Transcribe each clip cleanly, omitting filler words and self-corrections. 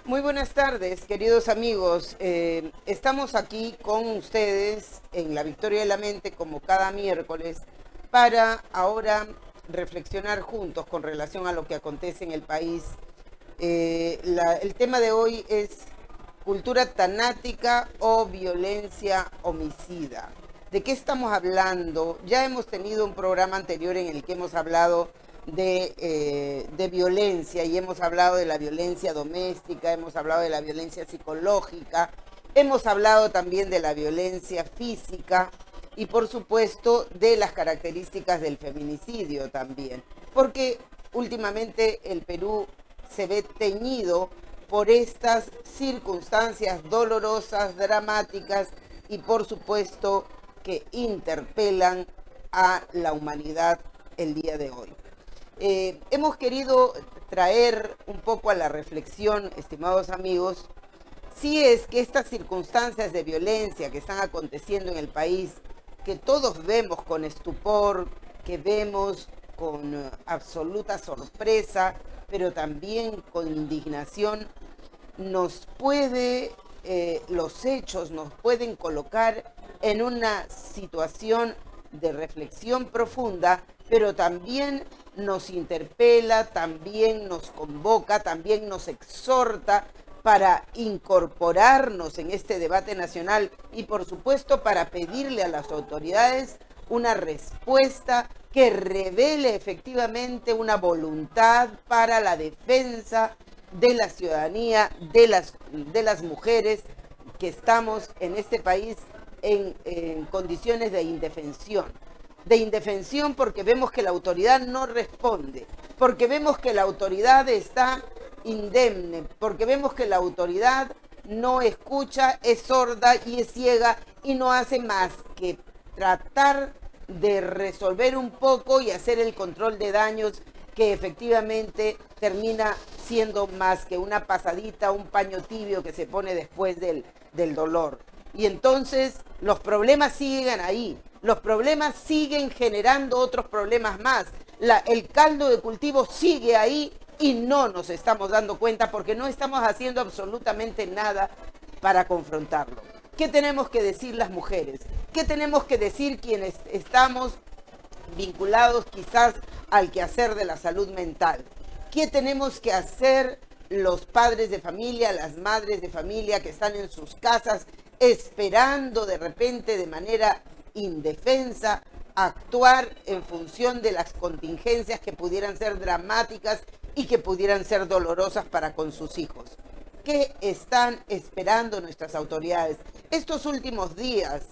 Muy buenas tardes, queridos amigos. Estamos aquí con ustedes en La Victoria de la Mente, como cada miércoles, para ahora reflexionar juntos con relación a lo que acontece en el país. El tema de hoy es cultura tanática o violencia homicida. ¿De qué estamos hablando? Ya hemos tenido un programa anterior en el que hemos hablado de violencia y hemos hablado de la violencia doméstica, hemos hablado de la violencia psicológica, hemos hablado también de la violencia física y por supuesto de las características del feminicidio también, porque últimamente el Perú se ve teñido por estas circunstancias dolorosas, dramáticas y por supuesto que interpelan a la humanidad el día de hoy. Hemos querido traer un poco a la reflexión, estimados amigos, si es que estas circunstancias de violencia que están aconteciendo en el país, que todos vemos con estupor, que vemos con absoluta sorpresa, pero también con indignación, los hechos nos pueden colocar en una situación de reflexión profunda, pero también nos interpela, también nos convoca, también nos exhorta para incorporarnos en este debate nacional y por supuesto para pedirle a las autoridades una respuesta que revele efectivamente una voluntad para la defensa de la ciudadanía, de las mujeres que estamos en este país en condiciones de indefensión. De indefensión porque vemos que la autoridad no responde, porque vemos que la autoridad está indemne, porque vemos que la autoridad no escucha, es sorda y es ciega y no hace más que tratar de resolver un poco y hacer el control de daños que efectivamente termina siendo más que una pasadita, un paño tibio que se pone después del dolor. Y entonces los problemas siguen ahí, los problemas siguen generando otros problemas más. El caldo de cultivo sigue ahí y no nos estamos dando cuenta porque no estamos haciendo absolutamente nada para confrontarlo. ¿Qué tenemos que decir las mujeres? ¿Qué tenemos que decir quienes estamos vinculados quizás al quehacer de la salud mental? ¿Qué tenemos que hacer los padres de familia, las madres de familia que están en sus casas esperando de repente de manera indefensa actuar en función de las contingencias que pudieran ser dramáticas y que pudieran ser dolorosas para con sus hijos? ¿Qué están esperando nuestras autoridades? Estos últimos días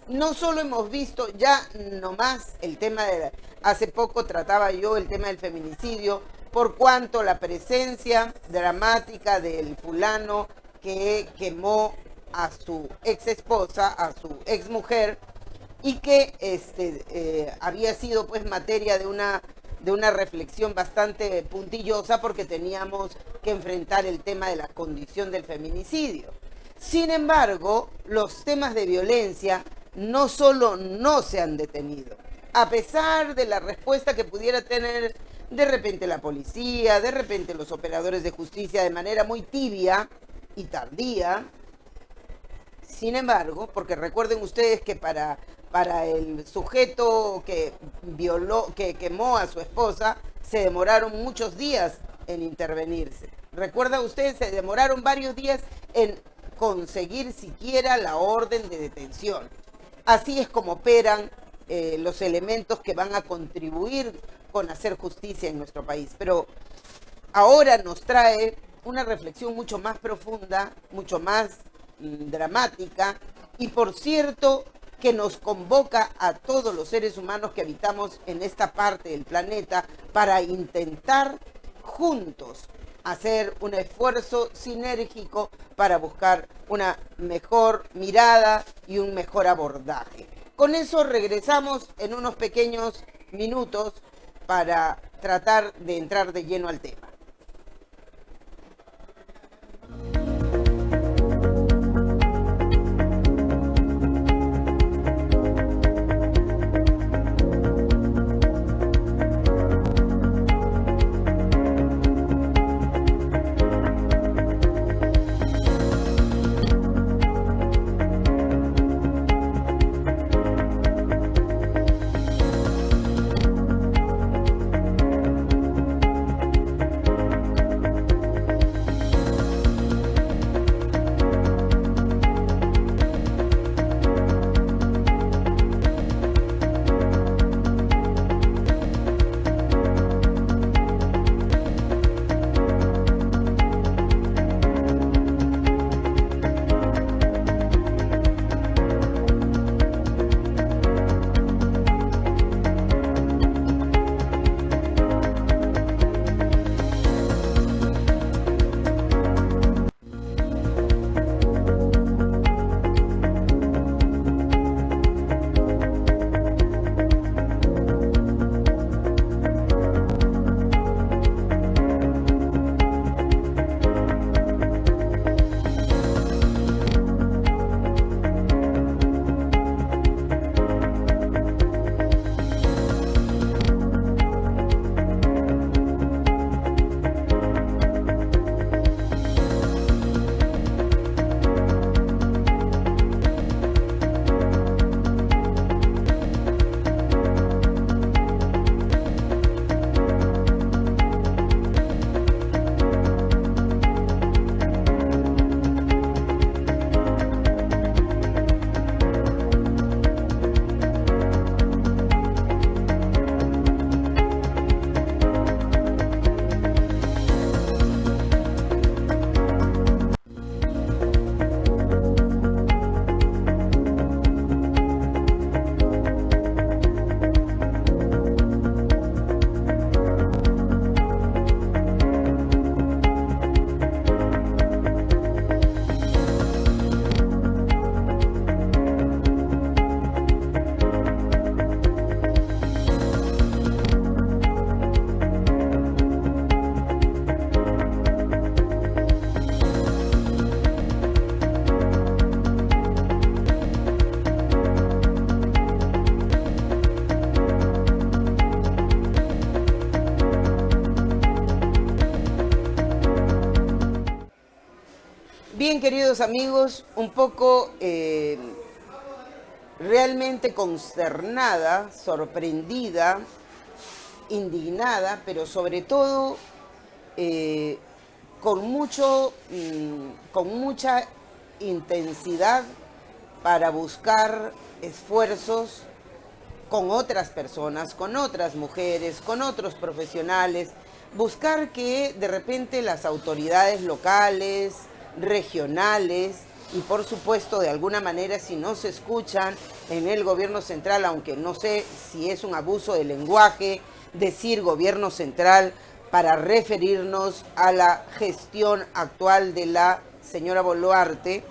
no solo hemos visto ya nomás el tema de... Hace poco trataba yo el tema del feminicidio, por cuanto la presencia dramática del fulano que quemó a su ex esposa, a su ex mujer, y que había sido pues materia de una reflexión bastante puntillosa porque teníamos que enfrentar el tema de la condición del feminicidio. Sin embargo, los temas de violencia no solo no se han detenido, a pesar de la respuesta que pudiera tener de repente la policía, de repente los operadores de justicia de manera muy tibia y tardía. Sin embargo, porque recuerden ustedes que para el sujeto que quemó a su esposa, se demoraron muchos días en intervenirse. ¿Recuerdan ustedes? Se demoraron varios días en conseguir siquiera la orden de detención. Así es como operan los elementos que van a contribuir con hacer justicia en nuestro país. Pero ahora nos trae una reflexión mucho más profunda, mucho más dramática y por cierto que nos convoca a todos los seres humanos que habitamos en esta parte del planeta para intentar juntos hacer un esfuerzo sinérgico para buscar una mejor mirada y un mejor abordaje. Con eso regresamos en unos pequeños minutos para tratar de entrar de lleno al tema. Bien, queridos amigos, un poco realmente consternada, sorprendida, indignada, pero sobre todo eh, con mucha intensidad para buscar esfuerzos con otras personas, con otras mujeres, con otros profesionales, buscar que de repente las autoridades locales, regionales y por supuesto de alguna manera si no se escuchan en el gobierno central, aunque no sé si es un abuso de lenguaje decir gobierno central para referirnos a la gestión actual de la señora Boluarte,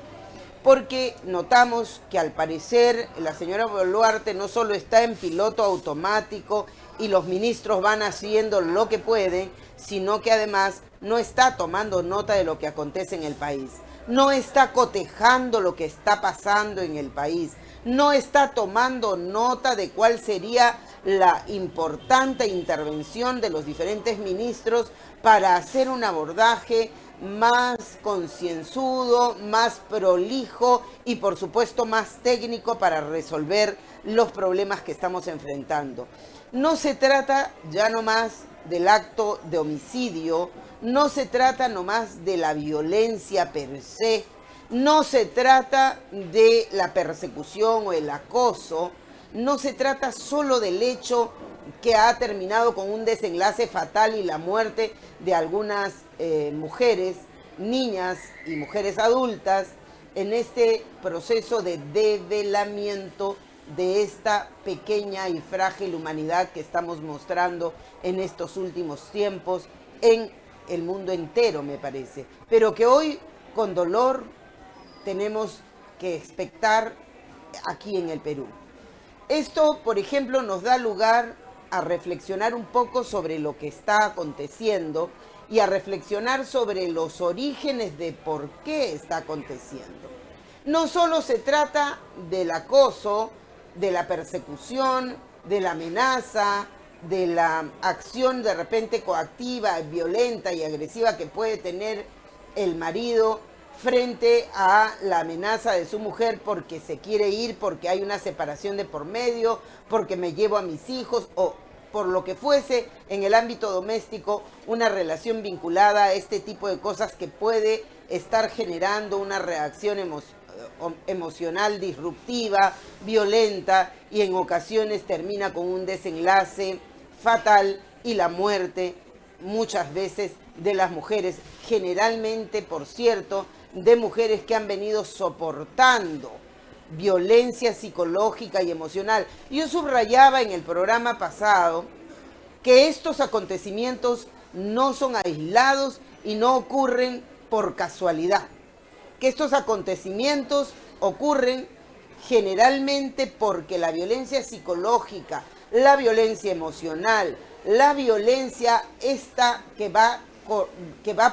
porque notamos que al parecer la señora Boluarte no solo está en piloto automático y los ministros van haciendo lo que pueden, sino que además no está tomando nota de lo que acontece en el país, no está cotejando lo que está pasando en el país, no está tomando nota de cuál sería la importante intervención de los diferentes ministros para hacer un abordaje más concienzudo, más prolijo y por supuesto más técnico para resolver los problemas que estamos enfrentando. No se trata ya nomás del acto de homicidio, no se trata nomás de la violencia per se, no se trata de la persecución o el acoso, no se trata solo del hecho que ha terminado con un desenlace fatal y la muerte de algunas mujeres, niñas y mujeres adultas en este proceso de develamiento de esta pequeña y frágil humanidad que estamos mostrando en estos últimos tiempos en el mundo entero, me parece, pero que hoy con dolor tenemos que expectar aquí en el Perú. Esto, por ejemplo, nos da lugar a reflexionar un poco sobre lo que está aconteciendo y a reflexionar sobre los orígenes de por qué está aconteciendo. No solo se trata del acoso, de la persecución, de la amenaza, de la acción de repente coactiva, violenta y agresiva que puede tener el marido frente a la amenaza de su mujer porque se quiere ir, porque hay una separación de por medio, porque me llevo a mis hijos o por lo que fuese en el ámbito doméstico, una relación vinculada a este tipo de cosas que puede estar generando una reacción emocional disruptiva, violenta y en ocasiones termina con un desenlace fatal y la muerte muchas veces de las mujeres, generalmente, por cierto, de mujeres que han venido soportando violencia psicológica y emocional. Yo subrayaba en el programa pasado que estos acontecimientos no son aislados y no ocurren por casualidad, que estos acontecimientos ocurren generalmente porque la violencia psicológica, la violencia emocional, la violencia esta que va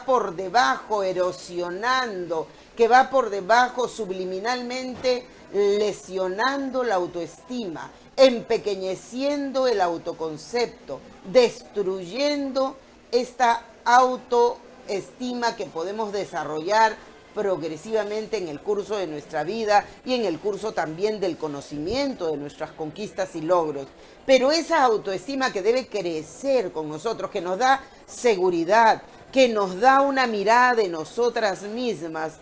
por debajo erosionando, que va por debajo subliminalmente lesionando la autoestima, empequeñeciendo el autoconcepto, destruyendo esta autoestima que podemos desarrollar progresivamente en el curso de nuestra vida y en el curso también del conocimiento de nuestras conquistas y logros. Pero esa autoestima que debe crecer con nosotros, que nos da seguridad, que nos da una mirada de nosotras mismas,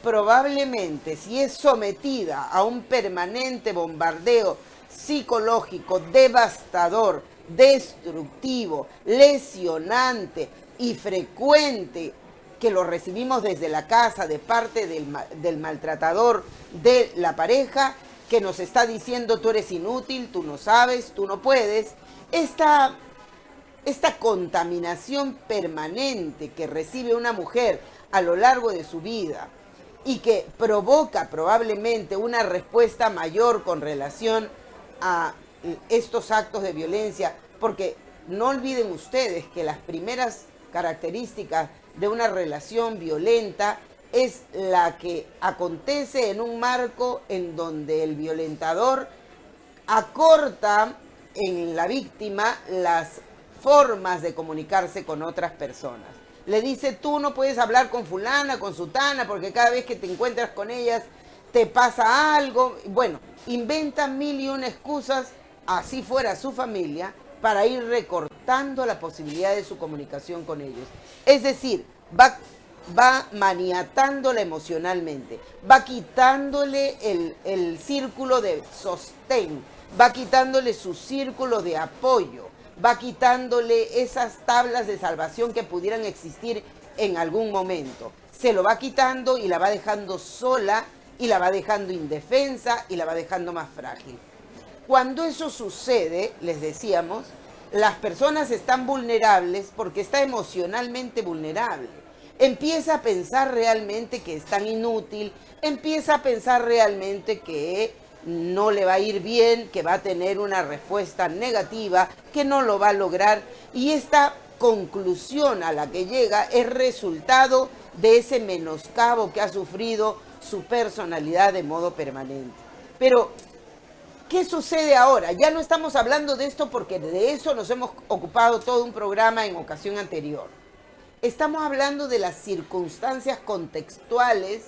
probablemente si es sometida a un permanente bombardeo psicológico, devastador, destructivo, lesionante y frecuente, que lo recibimos desde la casa de parte del maltratador de la pareja, que nos está diciendo tú eres inútil, tú no sabes, tú no puedes, esta contaminación permanente que recibe una mujer a lo largo de su vida y que provoca probablemente una respuesta mayor con relación a estos actos de violencia, porque no olviden ustedes que las primeras características de una relación violenta es la que acontece en un marco en donde el violentador acorta en la víctima las formas de comunicarse con otras personas. Le dice, tú no puedes hablar con fulana, con sutana, porque cada vez que te encuentras con ellas te pasa algo. Bueno, inventa mil y una excusas, así fuera su familia, para ir recortando la posibilidad de su comunicación con ellos. Es decir, va maniatándola emocionalmente, va quitándole el círculo de sostén, va quitándole su círculo de apoyo, va quitándole esas tablas de salvación que pudieran existir en algún momento. Se lo va quitando y la va dejando sola, y la va dejando indefensa, y la va dejando más frágil. Cuando eso sucede, les decíamos, las personas están vulnerables porque está emocionalmente vulnerable. Empieza a pensar realmente que es tan inútil, empieza a pensar realmente que no le va a ir bien, que va a tener una respuesta negativa, que no lo va a lograr, y esta conclusión a la que llega es resultado de ese menoscabo que ha sufrido su personalidad de modo permanente. Pero ¿qué sucede ahora? Ya no estamos hablando de esto porque de eso nos hemos ocupado todo un programa en ocasión anterior. Estamos hablando de las circunstancias contextuales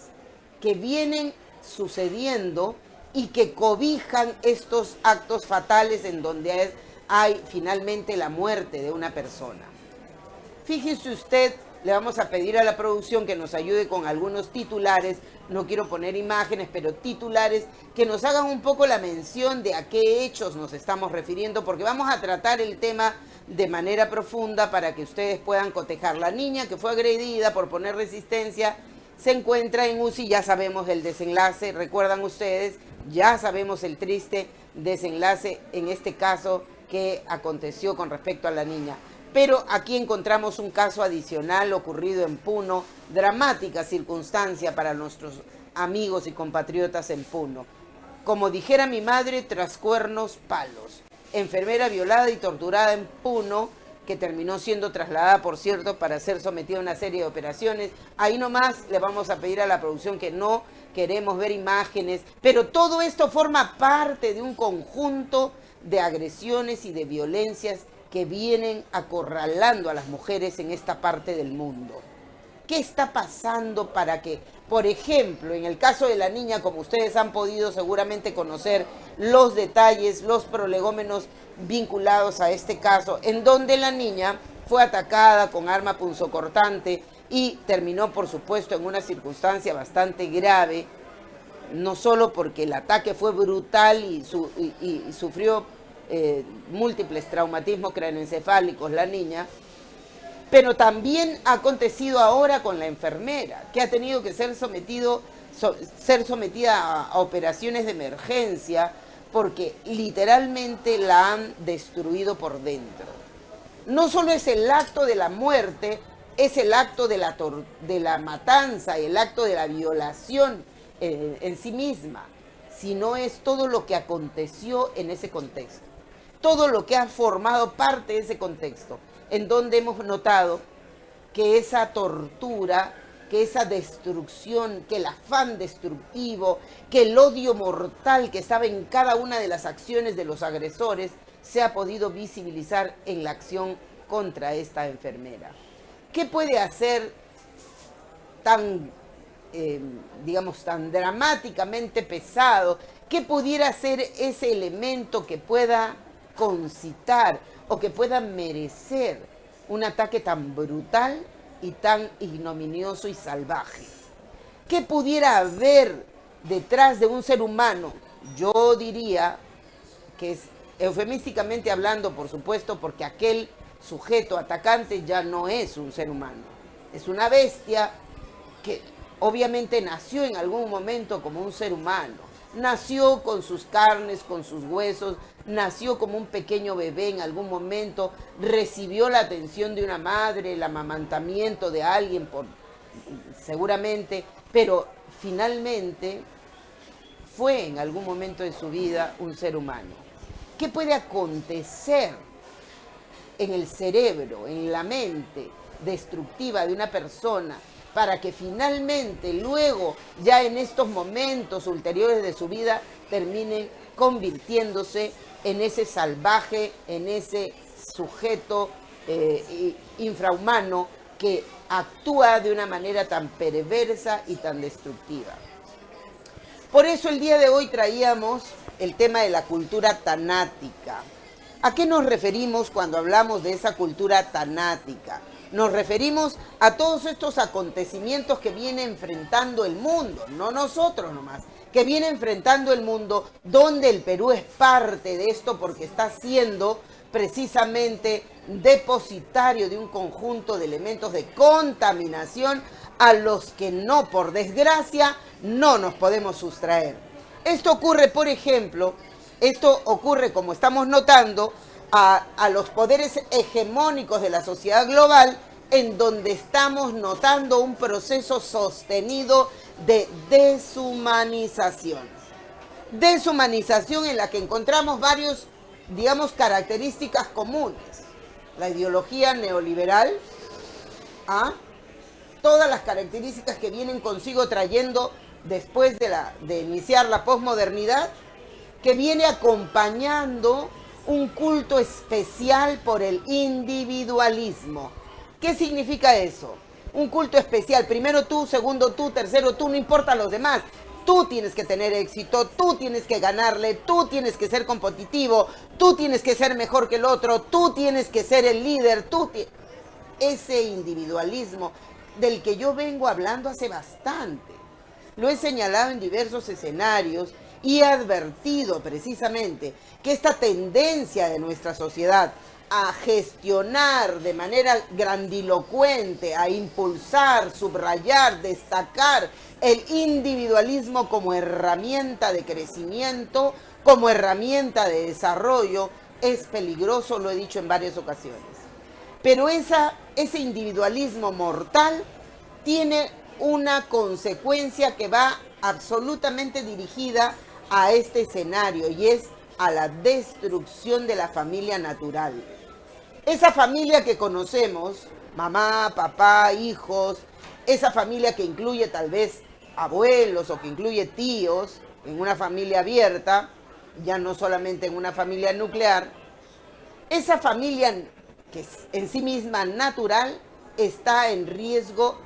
que vienen sucediendo y que cobijan estos actos fatales en donde hay finalmente la muerte de una persona. Fíjese usted, le vamos a pedir a la producción que nos ayude con algunos titulares, no quiero poner imágenes, pero titulares, que nos hagan un poco la mención de a qué hechos nos estamos refiriendo, porque vamos a tratar el tema de manera profunda para que ustedes puedan cotejar. La niña que fue agredida por poner resistencia se encuentra en UCI, ya sabemos el desenlace, recuerdan ustedes, ya sabemos el triste desenlace en este caso que aconteció con respecto a la niña. Pero aquí encontramos un caso adicional ocurrido en Puno, dramática circunstancia para nuestros amigos y compatriotas en Puno. Como dijera mi madre, tras cuernos, palos. Enfermera violada y torturada en Puno, que terminó siendo trasladada, por cierto, para ser sometida a una serie de operaciones. Ahí nomás le vamos a pedir a la producción que no queremos ver imágenes, pero todo esto forma parte de un conjunto de agresiones y de violencias que vienen acorralando a las mujeres en esta parte del mundo. ¿Qué está pasando para que, por ejemplo, en el caso de la niña, como ustedes han podido seguramente conocer los detalles, los prolegómenos vinculados a este caso, en donde la niña fue atacada con arma punzocortante y terminó, por supuesto, en una circunstancia bastante grave, no solo porque el ataque fue brutal y sufrió múltiples traumatismos craneoencefálicos la niña, pero también ha acontecido ahora con la enfermera, que ha tenido que ser sometida a operaciones de emergencia porque literalmente la han destruido por dentro. No solo es el acto de la muerte, es el acto de la matanza, el acto de la violación en sí misma, sino es todo lo que aconteció en ese contexto, todo lo que ha formado parte de ese contexto, en donde hemos notado que esa tortura, que esa destrucción, que el afán destructivo, que el odio mortal que estaba en cada una de las acciones de los agresores, se ha podido visibilizar en la acción contra esta enfermera. ¿Qué puede hacer tan, digamos, tan dramáticamente pesado? ¿Qué pudiera ser ese elemento que pueda concitar o que pueda merecer un ataque tan brutal y tan ignominioso y salvaje? ¿Qué pudiera haber detrás de un ser humano? Yo diría que es eufemísticamente hablando, por supuesto, porque aquel sujeto atacante ya no es un ser humano, es una bestia que obviamente nació en algún momento como un ser humano, nació con sus carnes, con sus huesos, nació como un pequeño bebé en algún momento, recibió la atención de una madre, el amamantamiento de alguien seguramente, pero finalmente fue en algún momento de su vida un ser humano. ¿Qué puede acontecer en el cerebro, en la mente destructiva de una persona para que finalmente luego, ya en estos momentos ulteriores de su vida, terminen convirtiéndose en ese salvaje, en ese sujeto infrahumano que actúa de una manera tan perversa y tan destructiva. Por eso el día de hoy traíamos el tema de la cultura tanática. ¿A qué nos referimos cuando hablamos de esa cultura tanática? Nos referimos a todos estos acontecimientos que viene enfrentando el mundo, no nosotros nomás, que viene enfrentando el mundo, donde el Perú es parte de esto porque está siendo precisamente depositario de un conjunto de elementos de contaminación a los que no, por desgracia, no nos podemos sustraer. Esto ocurre, por ejemplo, como estamos notando, a los poderes hegemónicos de la sociedad global, en donde estamos notando un proceso sostenido de deshumanización. Deshumanización en la que encontramos varios, digamos, características comunes. La ideología neoliberal, todas las características que vienen consigo trayendo después de iniciar la posmodernidad, que viene acompañando un culto especial por el individualismo. ¿Qué significa eso? Un culto especial, primero tú, segundo tú, tercero tú, no importa los demás. Tú tienes que tener éxito, tú tienes que ganarle, tú tienes que ser competitivo, tú tienes que ser mejor que el otro, tú tienes que ser el líder, ese individualismo del que yo vengo hablando hace bastante. Lo he señalado en diversos escenarios y he advertido precisamente que esta tendencia de nuestra sociedad a gestionar de manera grandilocuente, a impulsar, subrayar, destacar el individualismo como herramienta de crecimiento, como herramienta de desarrollo, es peligroso, lo he dicho en varias ocasiones. Pero ese individualismo mortal tiene una consecuencia que va absolutamente dirigida a este escenario y es a la destrucción de la familia natural. Esa familia que conocemos, mamá, papá, hijos, esa familia que incluye tal vez abuelos o que incluye tíos en una familia abierta, ya no solamente en una familia nuclear, esa familia que es en sí misma natural está en riesgo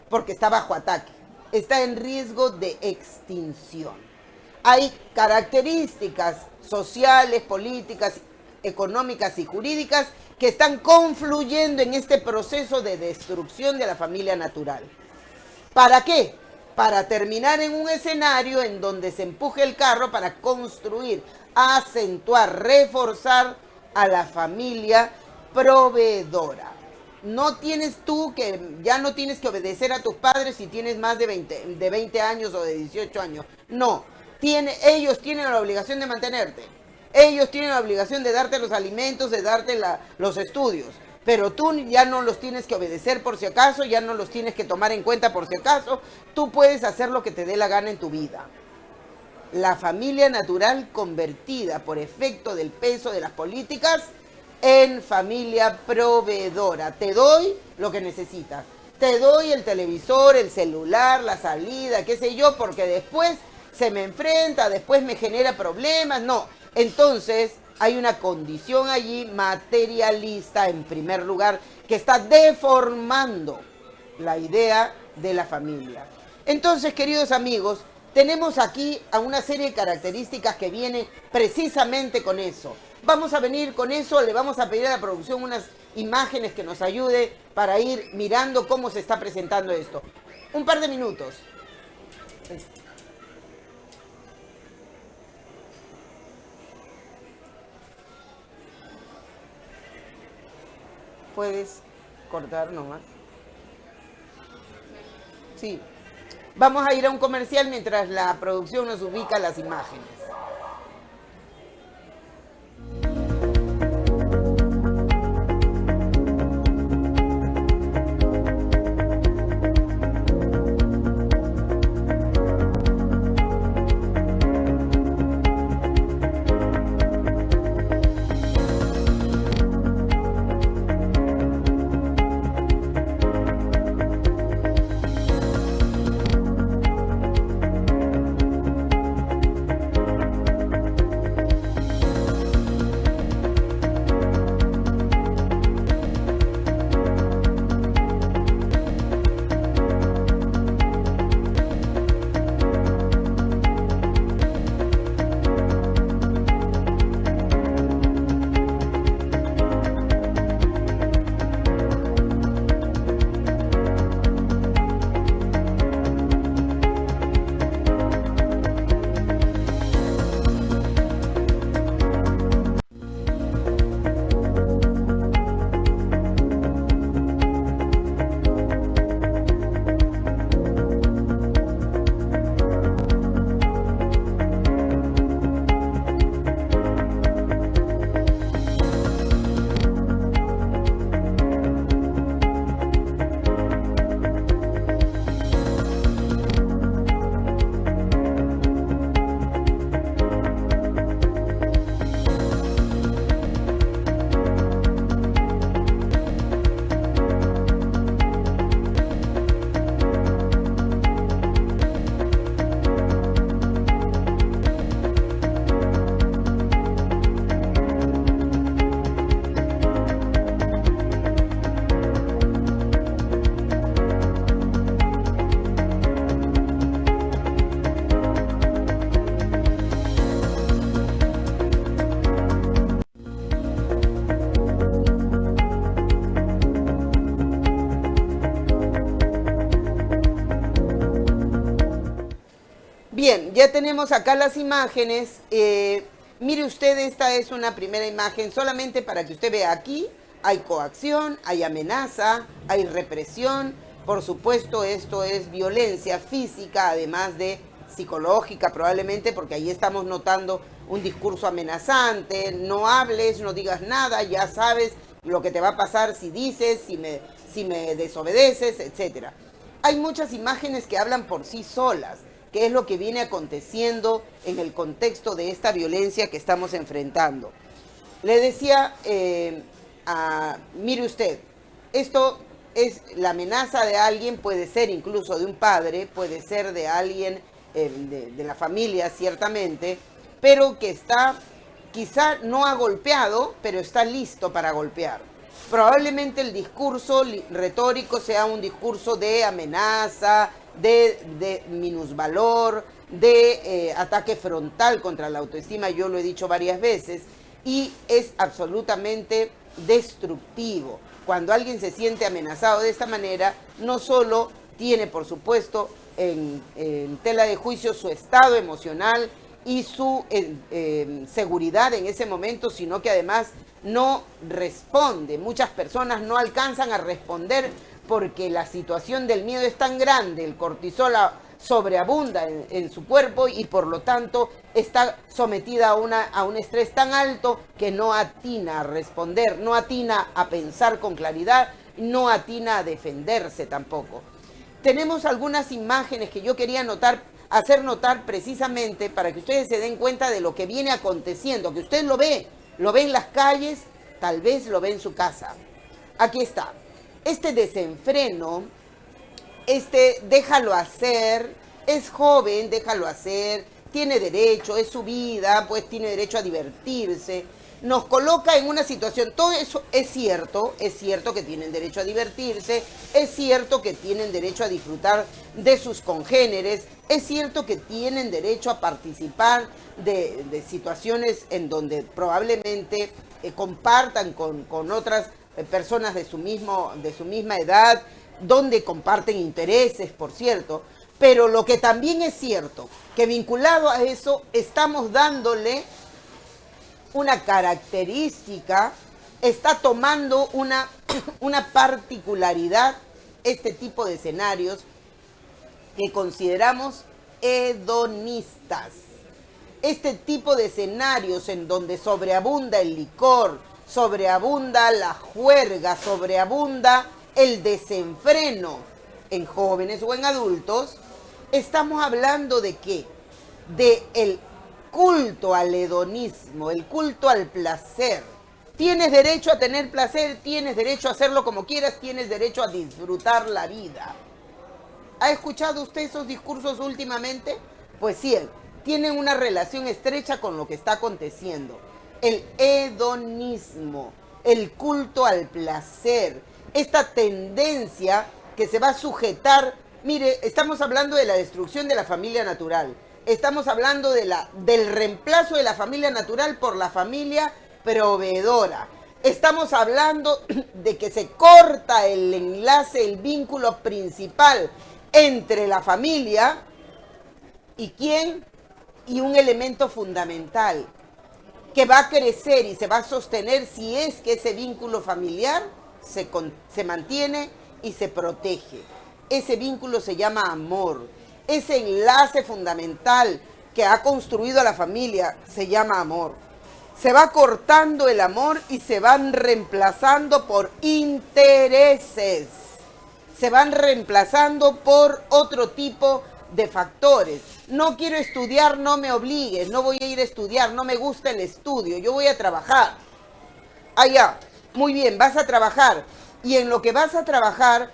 porque está bajo ataque, está en riesgo de extinción. Hay características sociales, políticas, económicas y jurídicas que están confluyendo en este proceso de destrucción de la familia natural. ¿Para qué? Para terminar en un escenario en donde se empuje el carro para construir, acentuar, reforzar a la familia proveedora. Ya no tienes que obedecer a tus padres si tienes más de 20 años o de 18 años. No, ellos tienen la obligación de mantenerte. Ellos tienen la obligación de darte los alimentos, de darte los estudios. Pero tú ya no los tienes que obedecer por si acaso, ya no los tienes que tomar en cuenta por si acaso. Tú puedes hacer lo que te dé la gana en tu vida. La familia natural convertida por efecto del peso de las políticas en familia proveedora. Te doy lo que necesitas. Te doy el televisor, el celular, la salida, qué sé yo, porque después se me enfrenta, después me genera problemas. No, entonces hay una condición allí materialista en primer lugar que está deformando la idea de la familia. Entonces, queridos amigos, tenemos aquí a una serie de características que vienen precisamente con eso. Vamos a venir con eso, le vamos a pedir a la producción unas imágenes que nos ayude para ir mirando cómo se está presentando esto. Un par de minutos. Puedes cortar nomás. Sí. Vamos a ir a un comercial mientras la producción nos ubica las imágenes. Bien, ya tenemos acá las imágenes. Mire usted, esta es una primera imagen solamente para que usted vea aquí. Hay coacción, hay amenaza, hay represión. Por supuesto, esto es violencia física, además de psicológica probablemente, porque ahí estamos notando un discurso amenazante. No hables, no digas nada, ya sabes lo que te va a pasar si dices, si me desobedeces, etc. Hay muchas imágenes que hablan por sí solas, que es lo que viene aconteciendo en el contexto de esta violencia que estamos enfrentando. Le decía, mire usted, esto es la amenaza de alguien, puede ser incluso de un padre, puede ser de alguien de la familia, ciertamente, pero que está, quizá no ha golpeado, pero está listo para golpear. Probablemente el discurso retórico sea un discurso de amenaza, de minusvalor, de ataque frontal contra la autoestima, yo lo he dicho varias veces, y es absolutamente destructivo. Cuando alguien se siente amenazado de esta manera, no solo tiene, por supuesto, en tela de juicio su estado emocional y su seguridad en ese momento, sino que además no responde. Muchas personas no alcanzan a responder porque la situación del miedo es tan grande, el cortisol sobreabunda en su cuerpo y por lo tanto está sometida a un estrés tan alto que no atina a responder, no atina a pensar con claridad, no atina a defenderse tampoco. Tenemos algunas imágenes que yo quería hacer notar precisamente para que ustedes se den cuenta de lo que viene aconteciendo, que usted lo ve en las calles, tal vez lo ve en su casa. Aquí está. Este desenfreno, déjalo hacer, es joven, déjalo hacer, tiene derecho, es su vida, pues tiene derecho a divertirse, nos coloca en una situación, todo eso es cierto que tienen derecho a divertirse, es cierto que tienen derecho a disfrutar de sus congéneres, es cierto que tienen derecho a participar de situaciones en donde probablemente compartan con otras personas de su misma edad, donde comparten intereses, por cierto, pero lo que también es cierto, que vinculado a eso estamos dándole una característica, está tomando una particularidad este tipo de escenarios que consideramos hedonistas. Este tipo de escenarios en donde sobreabunda el licor, sobreabunda la juerga, sobreabunda el desenfreno en jóvenes o en adultos, estamos hablando de qué? De el culto al hedonismo, el culto al placer. Tienes derecho a tener placer, tienes derecho a hacerlo como quieras, tienes derecho a disfrutar la vida. ¿Ha escuchado usted esos discursos últimamente? Pues sí, tienen una relación estrecha con lo que está aconteciendo. El hedonismo, el culto al placer, esta tendencia que se va a sujetar. Mire, estamos hablando de la destrucción de la familia natural. Estamos hablando del reemplazo de la familia natural por la familia proveedora. Estamos hablando de que se corta el enlace, el vínculo principal entre la familia y quién, y un elemento fundamental que va a crecer y se va a sostener si es que ese vínculo familiar se mantiene y se protege. Ese vínculo se llama amor. Ese enlace fundamental que ha construido a la familia se llama amor. Se va cortando el amor y se van reemplazando por intereses. Se van reemplazando por otro tipo de factores. No quiero estudiar, no me obligues, no voy a ir a estudiar, no me gusta el estudio, yo voy a trabajar. Ah, ya, muy bien, vas a trabajar. Y en lo que vas a trabajar,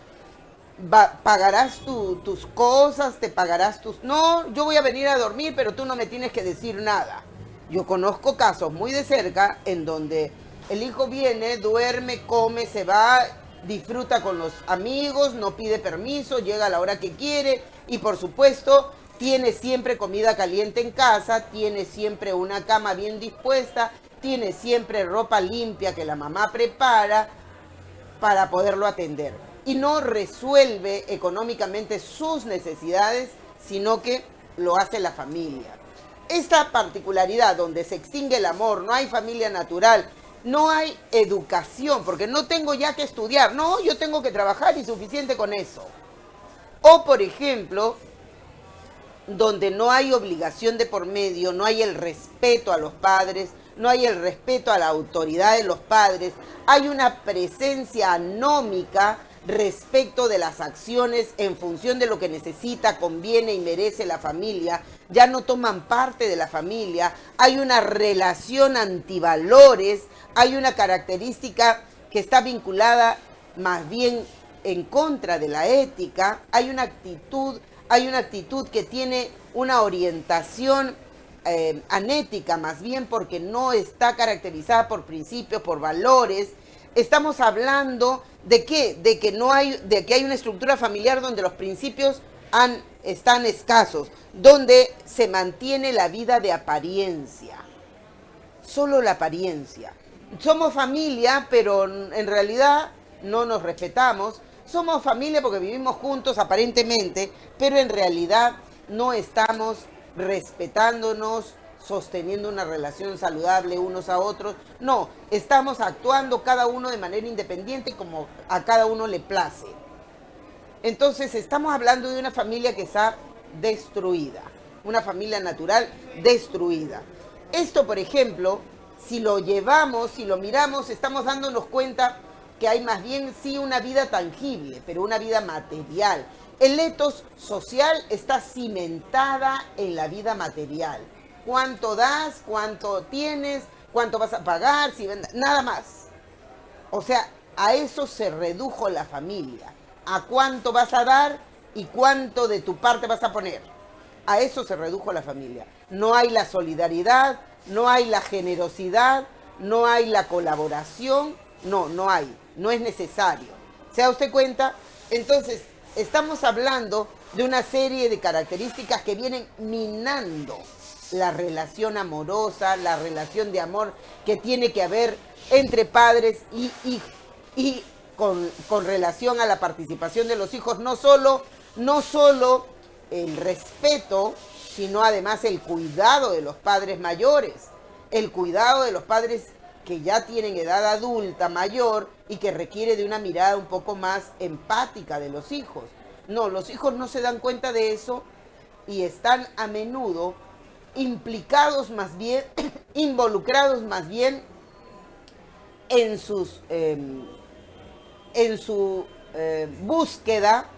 pagarás tus cosas, te pagarás tus... No, yo voy a venir a dormir, pero tú no me tienes que decir nada. Yo conozco casos muy de cerca en donde el hijo viene, duerme, come, se va, disfruta con los amigos, no pide permiso, llega a la hora que quiere y por supuesto tiene siempre comida caliente en casa, tiene siempre una cama bien dispuesta, tiene siempre ropa limpia que la mamá prepara para poderlo atender. Y no resuelve económicamente sus necesidades, sino que lo hace la familia. Esta particularidad donde se extingue el amor, no hay familia natural, no hay educación, porque no tengo ya que estudiar, no, yo tengo que trabajar y suficiente con eso. O, por ejemplo, donde no hay obligación de por medio, no hay el respeto a los padres, no hay el respeto a la autoridad de los padres, hay una presencia anómica respecto de las acciones en función de lo que necesita, conviene y merece la familia, ya no toman parte de la familia, hay una relación antivalores, hay una característica que está vinculada más bien en contra de la ética, hay una actitud que tiene una orientación anética, más bien porque no está caracterizada por principios, por valores. Estamos hablando de qué, de que hay una estructura familiar donde los principios están escasos, donde se mantiene la vida de apariencia, solo la apariencia. Somos familia, pero en realidad no nos respetamos. Somos familia porque vivimos juntos aparentemente, pero en realidad no estamos respetándonos, sosteniendo una relación saludable unos a otros. No, estamos actuando cada uno de manera independiente como a cada uno le place. Entonces estamos hablando de una familia que está destruida, una familia natural destruida. Esto, por ejemplo, si lo llevamos, si lo miramos, estamos dándonos cuenta que hay más bien sí una vida tangible, pero una vida material. El etos social está cimentada en la vida material. ¿Cuánto das? ¿Cuánto tienes? ¿Cuánto vas a pagar? Si nada más. O sea, a eso se redujo la familia. A cuánto vas a dar y cuánto de tu parte vas a poner. A eso se redujo la familia. No hay la solidaridad, no hay la generosidad, no hay la colaboración. No hay. No es necesario. ¿Se da usted cuenta? Entonces, estamos hablando de una serie de características que vienen minando la relación amorosa, la relación de amor que tiene que haber entre padres y con relación a la participación de los hijos, no solo el respeto, sino además el cuidado de los padres mayores, el cuidado de los padres que ya tienen edad adulta mayor y que requiere de una mirada un poco más empática de los hijos. No, los hijos no se dan cuenta de eso y están a menudo implicados más bien, involucrados más bien en su búsqueda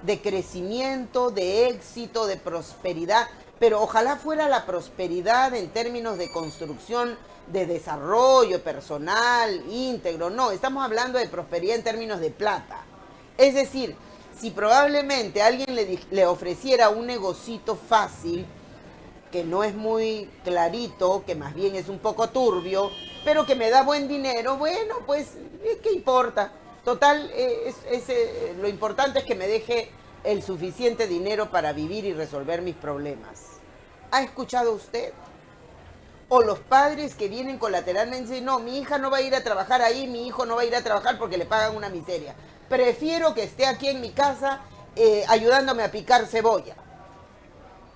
de crecimiento, de éxito, de prosperidad, pero ojalá fuera la prosperidad en términos de construcción, de desarrollo personal, íntegro. No, estamos hablando de prosperidad en términos de plata. Es decir, si probablemente alguien le ofreciera un negocito fácil, que no es muy clarito, que más bien es un poco turbio, pero que me da buen dinero, bueno, pues, ¿qué importa? Total, lo importante es que me deje el suficiente dinero para vivir y resolver mis problemas. ¿Ha escuchado usted? O los padres que vienen colateralmente y dicen, no, mi hija no va a ir a trabajar ahí, mi hijo no va a ir a trabajar porque le pagan una miseria. Prefiero que esté aquí en mi casa ayudándome a picar cebolla.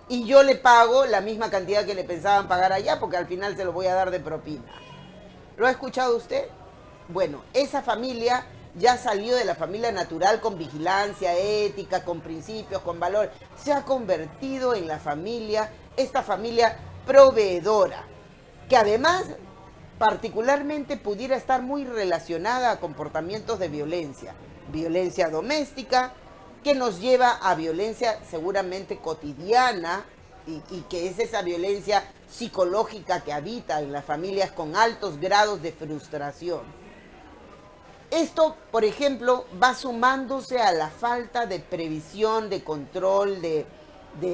Y yo le pago la misma cantidad que le pensaban pagar allá porque al final se lo voy a dar de propina. ¿Lo ha escuchado usted? Bueno, esa familia ya salió de la familia natural con vigilancia, ética, con principios, con valores. Se ha convertido en la familia, esta familia proveedora, que además particularmente pudiera estar muy relacionada a comportamientos de violencia. Violencia doméstica, que nos lleva a violencia seguramente cotidiana y que es esa violencia psicológica que habita en las familias con altos grados de frustración. Esto, por ejemplo, va sumándose a la falta de previsión, de control, de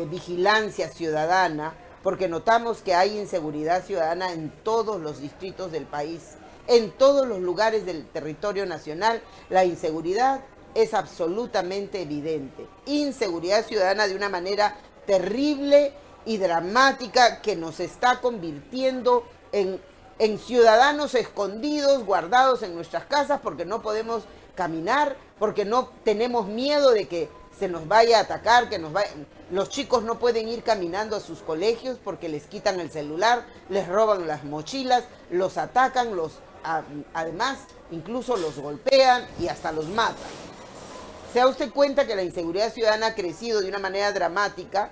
vigilancia ciudadana, porque notamos que hay inseguridad ciudadana en todos los distritos del país, en todos los lugares del territorio nacional. La inseguridad es absolutamente evidente. Inseguridad ciudadana de una manera terrible y dramática que nos está convirtiendo en ciudadanos escondidos, guardados en nuestras casas porque no podemos caminar, porque no tenemos miedo de que se nos vaya a atacar, Los chicos no pueden ir caminando a sus colegios porque les quitan el celular, les roban las mochilas, los atacan, además incluso los golpean y hasta los matan. Se da usted cuenta que la inseguridad ciudadana ha crecido de una manera dramática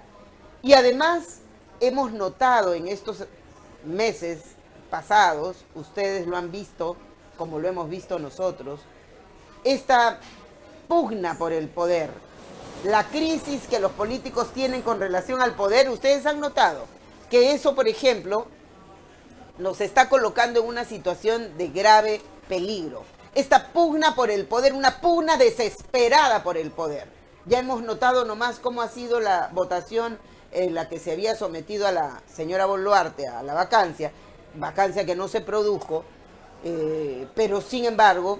y además hemos notado en estos meses pasados, ustedes lo han visto como lo hemos visto nosotros, esta pugna por el poder, la crisis que los políticos tienen con relación al poder. Ustedes han notado que eso, por ejemplo, nos está colocando en una situación de grave peligro. Esta pugna por el poder, una pugna desesperada por el poder. Ya hemos notado nomás cómo ha sido la votación en la que se había sometido a la señora Boluarte a la vacancia que no se produjo, pero sin embargo,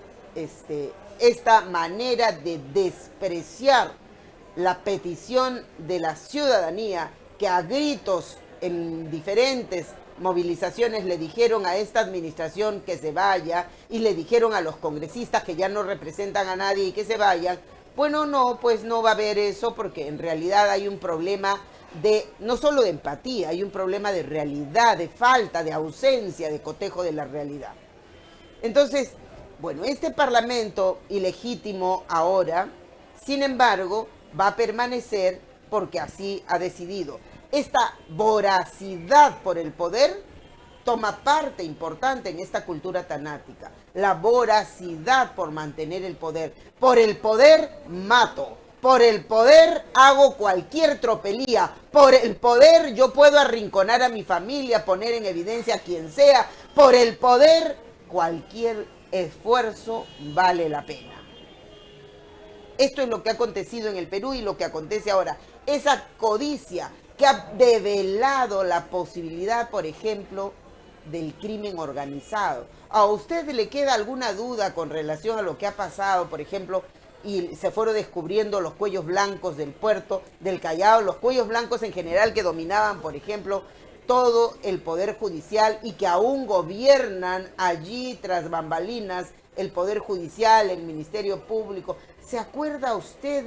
esta manera de despreciar la petición de la ciudadanía que a gritos en diferentes movilizaciones le dijeron a esta administración que se vaya y le dijeron a los congresistas que ya no representan a nadie y que se vayan. Bueno, no, pues no va a haber eso porque en realidad hay un problema no solo de empatía, hay un problema de realidad, de falta, de ausencia, de cotejo de la realidad. Entonces, bueno, este parlamento ilegítimo ahora, sin embargo, va a permanecer porque así ha decidido. Esta voracidad por el poder toma parte importante en esta cultura tanática. La voracidad por mantener el poder. Por el poder mato. Por el poder hago cualquier tropelía. Por el poder yo puedo arrinconar a mi familia, poner en evidencia a quien sea. Por el poder cualquier esfuerzo vale la pena. Esto es lo que ha acontecido en el Perú y lo que acontece ahora. Esa codicia que ha develado la posibilidad, por ejemplo, del crimen organizado. ¿A usted le queda alguna duda con relación a lo que ha pasado, por ejemplo, y se fueron descubriendo los cuellos blancos del puerto del Callao, los cuellos blancos en general que dominaban, por ejemplo, todo el Poder Judicial y que aún gobiernan allí tras bambalinas el Poder Judicial, el Ministerio Público? ¿Se acuerda usted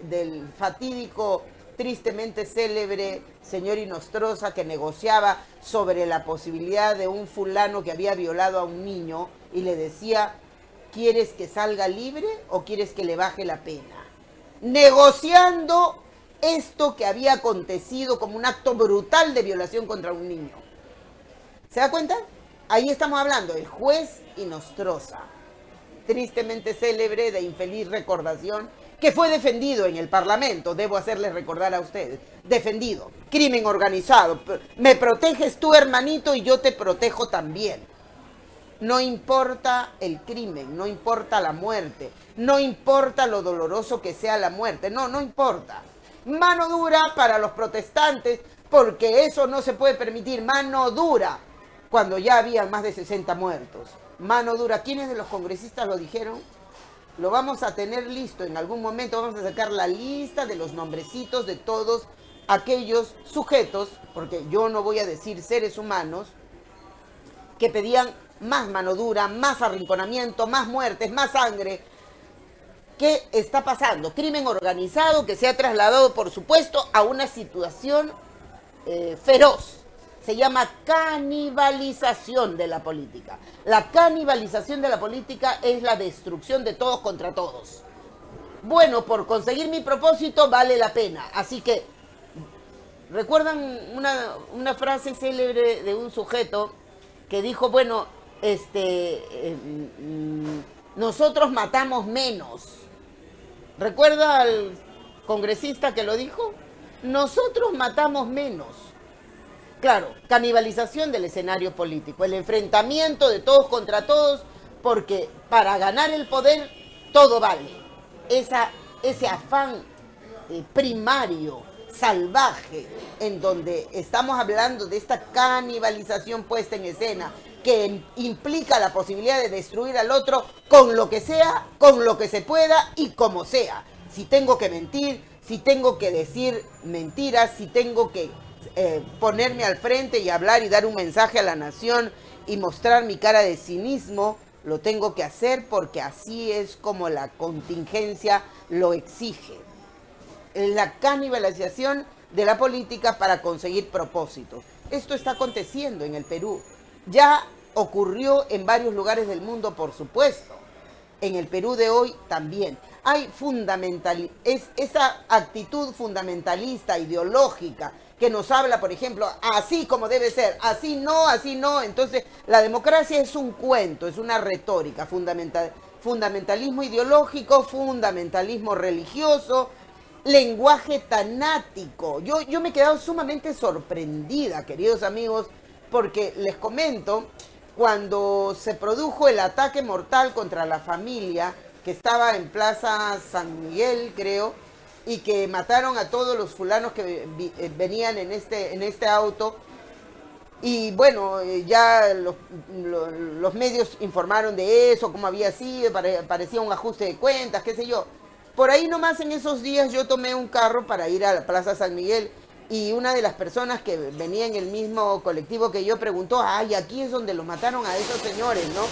del fatídico, tristemente célebre señor Inostroza que negociaba sobre la posibilidad de un fulano que había violado a un niño y le decía, ¿quieres que salga libre o quieres que le baje la pena? Negociando esto que había acontecido como un acto brutal de violación contra un niño. ¿Se da cuenta? Ahí estamos hablando del juez Inostroza, tristemente célebre, de infeliz recordación, que fue defendido en el Parlamento, debo hacerles recordar a ustedes, defendido, crimen organizado, me proteges tú, hermanito, y yo te protejo también. No importa el crimen, no importa la muerte, no importa lo doloroso que sea la muerte, no importa. Mano dura para los protestantes, porque eso no se puede permitir, mano dura, cuando ya habían más de 60 muertos. Mano dura, ¿quiénes de los congresistas lo dijeron? Lo vamos a tener listo en algún momento, vamos a sacar la lista de los nombrecitos de todos aquellos sujetos, porque yo no voy a decir seres humanos, que pedían más mano dura, más arrinconamiento, más muertes, más sangre. ¿Qué está pasando? Crimen organizado que se ha trasladado, por supuesto, a una situación feroz. Se llama canibalización de la política. La canibalización de la política es la destrucción de todos contra todos. Bueno, por conseguir mi propósito vale la pena. Así que, ¿recuerdan una frase célebre de un sujeto que dijo, bueno, nosotros matamos menos? ¿Recuerda al congresista que lo dijo? Nosotros matamos menos. Claro, canibalización del escenario político, el enfrentamiento de todos contra todos, porque para ganar el poder todo vale. Ese afán primario, salvaje, en donde estamos hablando de esta canibalización puesta en escena, que implica la posibilidad de destruir al otro con lo que sea, con lo que se pueda y como sea. Si tengo que mentir, si tengo que decir mentiras, si tengo que ponerme al frente y hablar y dar un mensaje a la nación y mostrar mi cara de cinismo, lo tengo que hacer porque así es como la contingencia lo exige. la canibalización de la política para conseguir propósitos. Esto está aconteciendo en el Perú. Ya ocurrió en varios lugares del mundo, por supuesto. En el Perú de hoy también. Hay esa actitud fundamentalista, ideológica, que nos habla, por ejemplo, así como debe ser, así no, así no. Entonces, la democracia es un cuento, es una retórica, fundamentalismo ideológico, fundamentalismo religioso, lenguaje tanático. Yo me he quedado sumamente sorprendida, queridos amigos, porque les comento, cuando se produjo el ataque mortal contra la familia que estaba en Plaza San Miguel, creo, y que mataron a todos los fulanos que venían en este auto. Y bueno, ya los medios informaron de eso, cómo había sido, parecía un ajuste de cuentas, qué sé yo. Por ahí nomás en esos días yo tomé un carro para ir a la Plaza San Miguel y una de las personas que venía en el mismo colectivo que yo preguntó, ay, aquí es donde los mataron a esos señores, ¿no?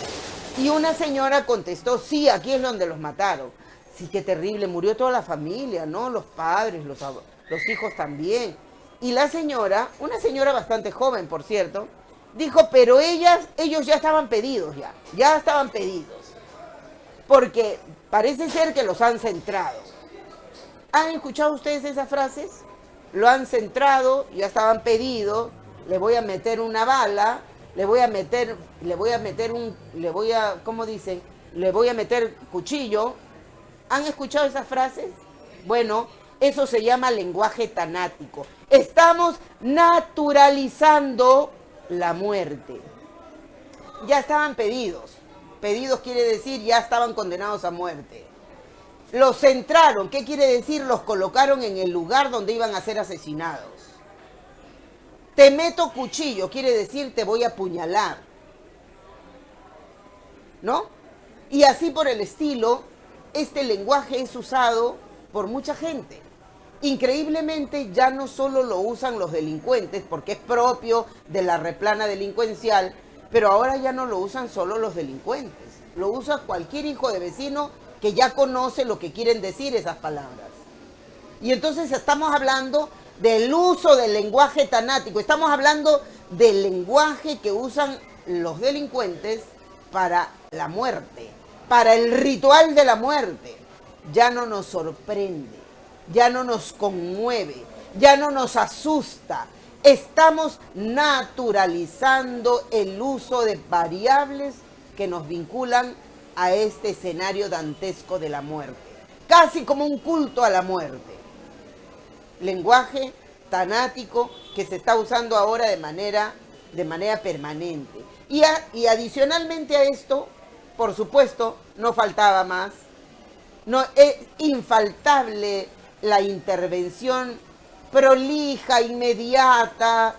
Y una señora contestó, sí, aquí es donde los mataron. Sí, qué terrible, murió toda la familia, ¿no? Los padres, los hijos también. Y la señora, una señora bastante joven, por cierto, dijo, pero ellos ya estaban pedidos, ya estaban pedidos. Porque parece ser que los han centrado. ¿Han escuchado ustedes esas frases? Lo han centrado, ya estaban pedidos, le voy a meter una bala, ¿cómo dicen? Le voy a meter cuchillo. ¿Han escuchado esas frases? Bueno, eso se llama lenguaje tanático. Estamos naturalizando la muerte. Ya estaban pedidos. Pedidos quiere decir ya estaban condenados a muerte. Los centraron, ¿qué quiere decir? Los colocaron en el lugar donde iban a ser asesinados. Te meto cuchillo, quiere decir te voy a apuñalar. ¿No? Y así por el estilo, este lenguaje es usado por mucha gente. Increíblemente ya no solo lo usan los delincuentes, porque es propio de la replana delincuencial, pero ahora ya no lo usan solo los delincuentes. Lo usa cualquier hijo de vecino que ya conoce lo que quieren decir esas palabras. Y entonces estamos hablando del uso del lenguaje tanático, estamos hablando del lenguaje que usan los delincuentes para la muerte, para el ritual de la muerte. Ya no nos sorprende, ya no nos conmueve, ya no nos asusta. Estamos naturalizando el uso de variables que nos vinculan a este escenario dantesco de la muerte, casi como un culto a la muerte. Lenguaje tanático que se está usando ahora de manera permanente. Y adicionalmente a esto, por supuesto, no faltaba más, no es infaltable la intervención prolija, inmediata,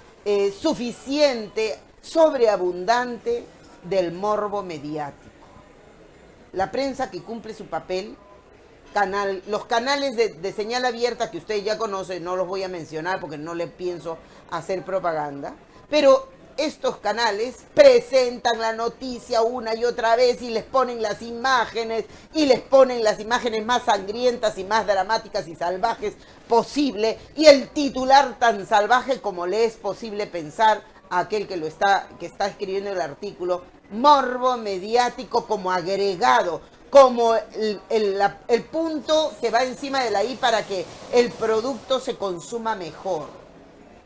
suficiente, sobreabundante del morbo mediático. La prensa que cumple su papel, los canales de señal abierta que usted ya conoce, no los voy a mencionar porque no le pienso hacer propaganda, pero estos canales presentan la noticia una y otra vez y les ponen las imágenes más sangrientas y más dramáticas y salvajes posible, y el titular tan salvaje como le es posible pensar a aquel que está escribiendo el artículo: morbo mediático como agregado, como el punto que va encima de la I para que el producto se consuma mejor.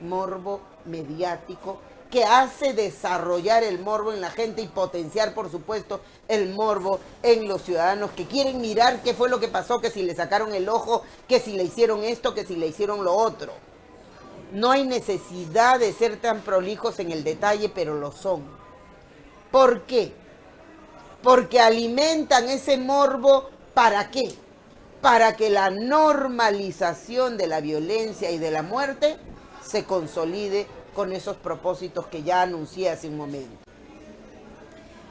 Morbo mediático que hace desarrollar el morbo en la gente y potenciar, por supuesto, el morbo en los ciudadanos que quieren mirar qué fue lo que pasó, que si le sacaron el ojo, que si le hicieron esto, que si le hicieron lo otro. No hay necesidad de ser tan prolijos en el detalle, pero lo son. ¿Por qué? Porque alimentan ese morbo, ¿para qué? Para que la normalización de la violencia y de la muerte se consolide con esos propósitos que ya anuncié hace un momento.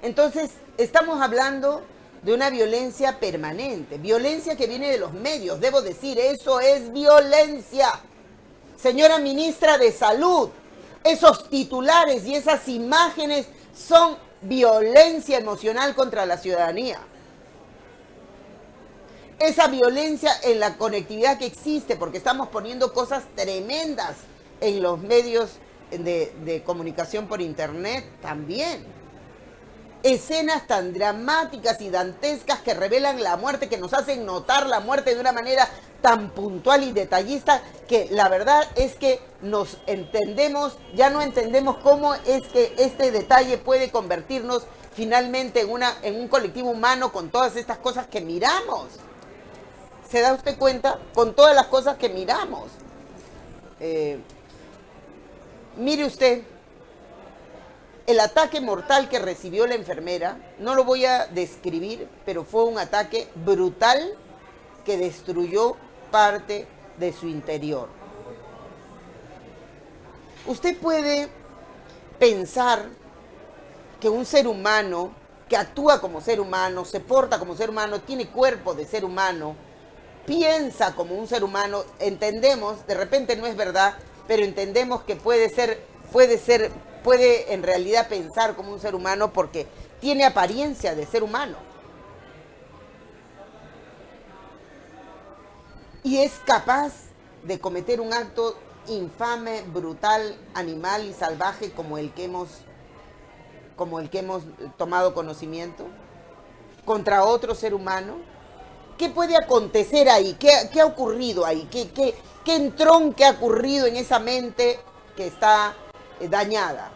Entonces, estamos hablando de una violencia permanente, violencia que viene de los medios, debo decir, eso es violencia. Señora ministra de Salud, esos titulares y esas imágenes son violencia emocional contra la ciudadanía. esa violencia en la conectividad que existe, porque estamos poniendo cosas tremendas en los medios de comunicación por internet también. Escenas tan dramáticas y dantescas que revelan la muerte, que nos hacen notar la muerte de una manera tan puntual y detallista, que la verdad es que nos entendemos, ya no entendemos cómo es que este detalle puede convertirnos finalmente en un colectivo humano con todas estas cosas que miramos. ¿Se da usted cuenta? Con todas las cosas que miramos. Mire usted, el ataque mortal que recibió la enfermera, no lo voy a describir, pero fue un ataque brutal que destruyó parte de su interior. Usted puede pensar que un ser humano que actúa como ser humano, se porta como ser humano, tiene cuerpo de ser humano, piensa como un ser humano, entendemos, de repente no es verdad, pero entendemos que puede en realidad pensar como un ser humano porque tiene apariencia de ser humano. Y es capaz de cometer un acto infame, brutal, animal y salvaje como el que hemos tomado conocimiento contra otro ser humano. ¿Qué puede acontecer ahí? ¿Qué ha ocurrido ahí? ¿Qué entronque ha ocurrido en esa mente que está dañada?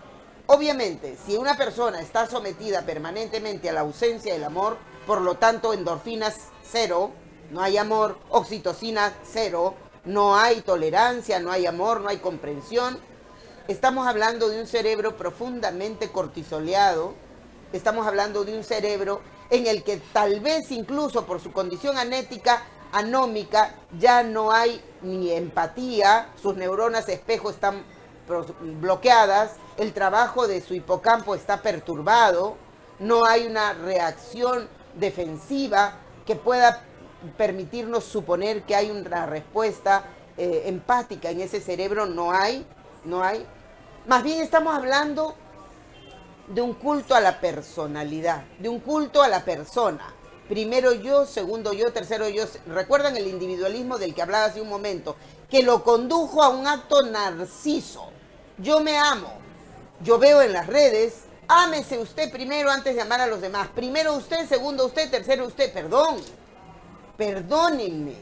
Obviamente, si una persona está sometida permanentemente a la ausencia del amor, por lo tanto, endorfinas cero, no hay amor, oxitocina cero, no hay tolerancia, no hay amor, no hay comprensión. Estamos hablando de un cerebro profundamente cortisoleado, estamos hablando de un cerebro en el que tal vez incluso por su condición anómica, ya no hay ni empatía, sus neuronas espejo están bloqueadas, el trabajo de su hipocampo está perturbado, no hay una reacción defensiva que pueda permitirnos suponer que hay una respuesta empática en ese cerebro, no hay. Más bien estamos hablando de un culto a la personalidad, de un culto a la persona. Primero yo, segundo yo, tercero yo. ¿Recuerdan el individualismo del que hablaba hace un momento? Que lo condujo a un acto narciso. Yo me amo. Yo veo en las redes, ámese usted primero antes de amar a los demás. Primero usted, segundo usted, tercero usted. Perdónenme.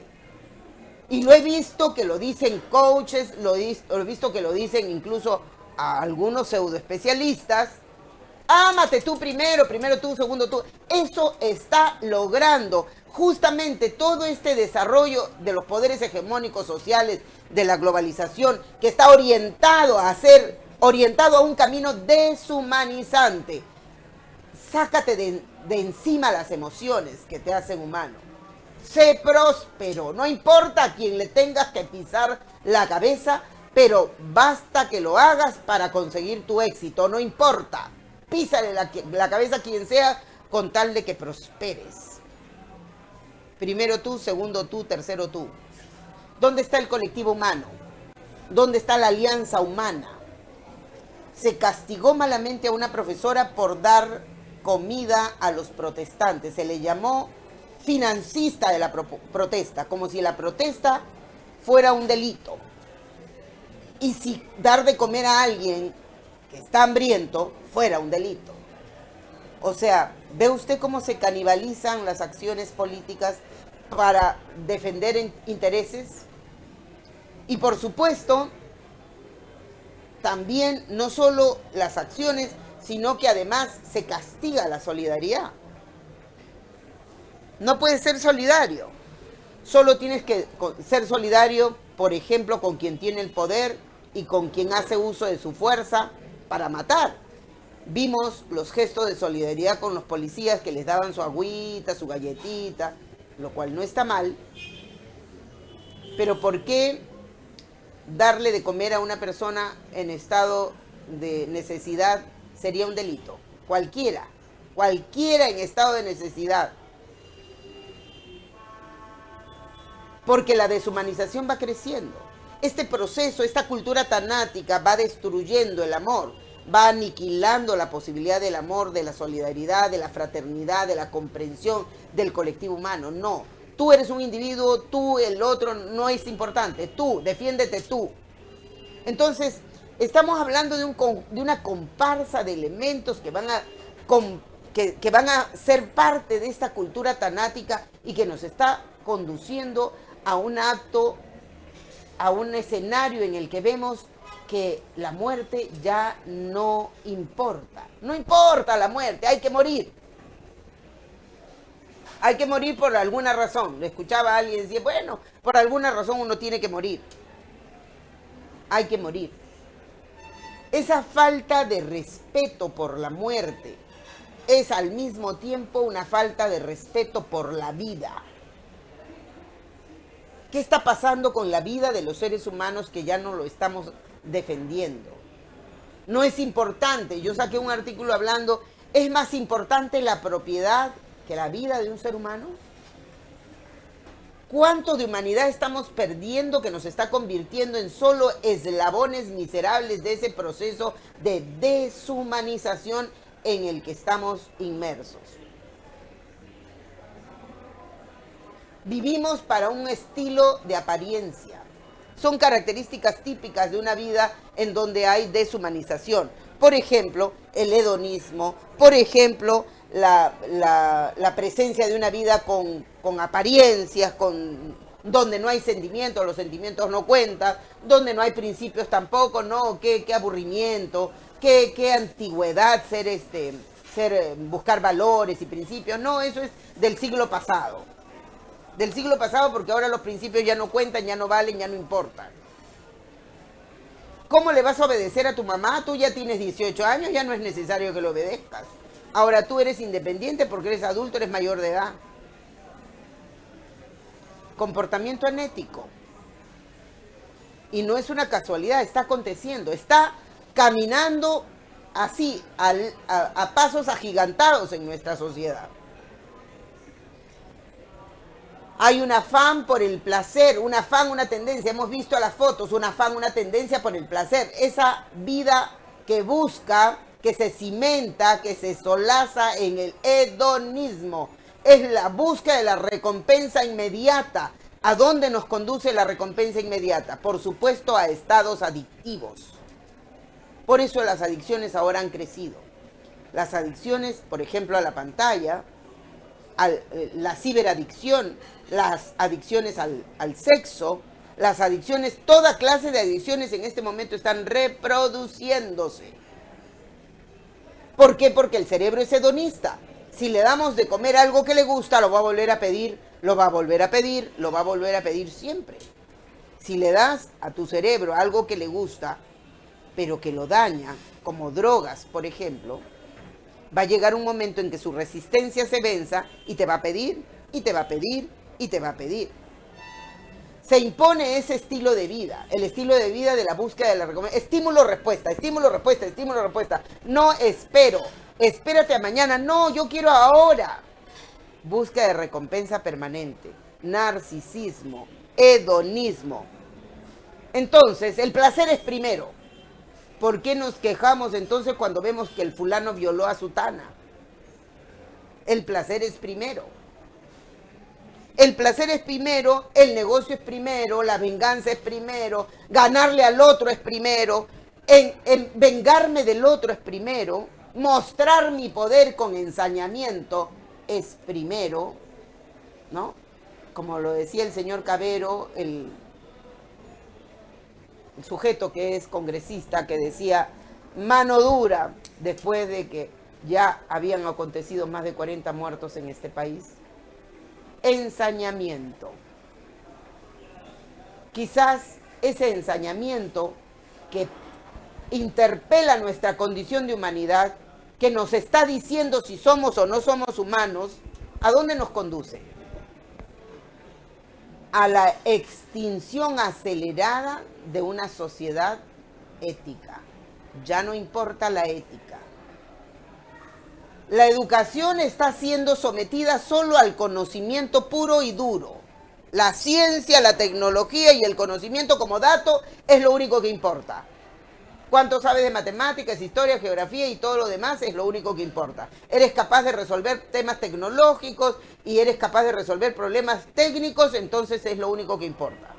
Y lo he visto que lo dicen coaches, lo he visto que lo dicen incluso a algunos pseudoespecialistas. Ámate tú primero tú, segundo tú. Eso está logrando justamente todo este desarrollo de los poderes hegemónicos sociales, de la globalización, que está orientado a un camino deshumanizante. Sácate de encima las emociones que te hacen humano. Sé próspero, no importa a quién le tengas que pisar la cabeza, pero basta que lo hagas para conseguir tu éxito, no importa. Písale la cabeza a quien sea con tal de que prosperes. Primero tú, segundo tú, tercero tú. ¿Dónde está el colectivo humano? ¿Dónde está la alianza humana? Se castigó malamente a una profesora por dar comida a los protestantes. Se le llamó financista de la protesta, como si la protesta fuera un delito. Y si dar de comer a alguien que está hambriento fuera un delito. O sea, ¿ve usted cómo se canibalizan las acciones políticas para defender intereses? Y por supuesto, también no solo las acciones, sino que además se castiga la solidaridad. No puedes ser solidario. Solo tienes que ser solidario, por ejemplo, con quien tiene el poder y con quien hace uso de su fuerza para matar. Vimos los gestos de solidaridad con los policías que les daban su agüita, su galletita, lo cual no está mal. Pero ¿por qué darle de comer a una persona en estado de necesidad sería un delito? Cualquiera en estado de necesidad. Porque la deshumanización va creciendo. Este proceso, esta cultura tanática va destruyendo el amor, va aniquilando la posibilidad del amor, de la solidaridad, de la fraternidad, de la comprensión del colectivo humano. No, Tú eres un individuo, tú, el otro, no es importante. Tú, defiéndete tú. Entonces, estamos hablando de una comparsa de elementos que van que van a ser parte de esta cultura tanática y que nos está conduciendo a un acto, a un escenario en el que vemos que la muerte ya no importa. No importa la muerte, hay que morir. Hay que morir por alguna razón. Le escuchaba a alguien decir, bueno, por alguna razón uno tiene que morir. Hay que morir. Esa falta de respeto por la muerte es al mismo tiempo una falta de respeto por la vida. ¿Qué está pasando con la vida de los seres humanos que ya no lo estamos defendiendo? No es importante. Yo saqué un artículo hablando, ¿es más importante la propiedad que la vida de un ser humano? ¿Cuánto de humanidad estamos perdiendo que nos está convirtiendo en solo eslabones miserables de ese proceso de deshumanización en el que estamos inmersos? Vivimos para un estilo de apariencia. Son características típicas de una vida en donde hay deshumanización. Por ejemplo, el hedonismo, por ejemplo, la presencia de una vida con apariencias, donde no hay sentimientos, los sentimientos no cuentan, donde no hay principios tampoco, no, qué aburrimiento, qué antigüedad buscar valores y principios, no, eso es del siglo pasado. Del siglo pasado, porque ahora los principios ya no cuentan, ya no valen, ya no importan. ¿Cómo le vas a obedecer a tu mamá? Tú ya tienes 18 años, ya no es necesario que lo obedezcas. Ahora tú eres independiente porque eres adulto, eres mayor de edad. Comportamiento anético. Y no es una casualidad, está aconteciendo, está caminando así, a pasos agigantados en nuestra sociedad. Hay un afán por el placer, un afán, una tendencia. Hemos visto a las fotos, un afán, una tendencia por el placer. Esa vida que busca, que se cimenta, que se solaza en el hedonismo. Es la búsqueda de la recompensa inmediata. ¿A dónde nos conduce la recompensa inmediata? Por supuesto, a estados adictivos. Por eso las adicciones ahora han crecido. Las adicciones, por ejemplo, a la pantalla, la ciberadicción, las adicciones al sexo, las adicciones, toda clase de adicciones en este momento están reproduciéndose. ¿Por qué? Porque el cerebro es hedonista. Si le damos de comer algo que le gusta, lo va a volver a pedir, lo va a volver a pedir, lo va a volver a pedir siempre. Si le das a tu cerebro algo que le gusta, pero que lo daña, como drogas, por ejemplo, va a llegar un momento en que su resistencia se venza y te va a pedir, y te va a pedir, y te va a pedir. Se impone ese estilo de vida, el estilo de vida de la búsqueda de la recompensa. Estímulo-respuesta, estímulo-respuesta, estímulo-respuesta. No espero, espérate a mañana. No, yo quiero ahora. Búsqueda de recompensa permanente, narcisismo, hedonismo. Entonces, el placer es primero. ¿Por qué nos quejamos entonces cuando vemos que el fulano violó a sutana? El placer es primero. El placer es primero, el negocio es primero, la venganza es primero, ganarle al otro es primero, en vengarme del otro es primero, mostrar mi poder con ensañamiento es primero, ¿no? Como lo decía el señor Cabero, el sujeto que es congresista, que decía mano dura después de que ya habían acontecido más de 40 muertos en este país. Ensañamiento. Quizás ese ensañamiento que interpela nuestra condición de humanidad, que nos está diciendo si somos o no somos humanos, ¿a dónde nos conduce? A la extinción acelerada de una sociedad ética. Ya no importa la ética. La educación está siendo sometida solo al conocimiento puro y duro. La ciencia, la tecnología y el conocimiento como dato es lo único que importa. Cuánto sabes de matemáticas, historia, geografía y todo lo demás es lo único que importa. Eres capaz de resolver temas tecnológicos y eres capaz de resolver problemas técnicos, entonces es lo único que importa.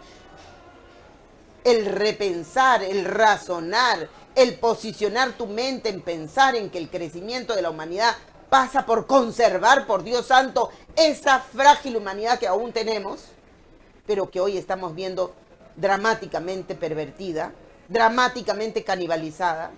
El repensar, el razonar, el posicionar tu mente en pensar en que el crecimiento de la humanidad pasa por conservar, por Dios santo, esa frágil humanidad que aún tenemos, pero que hoy estamos viendo dramáticamente pervertida, dramáticamente canibalizada.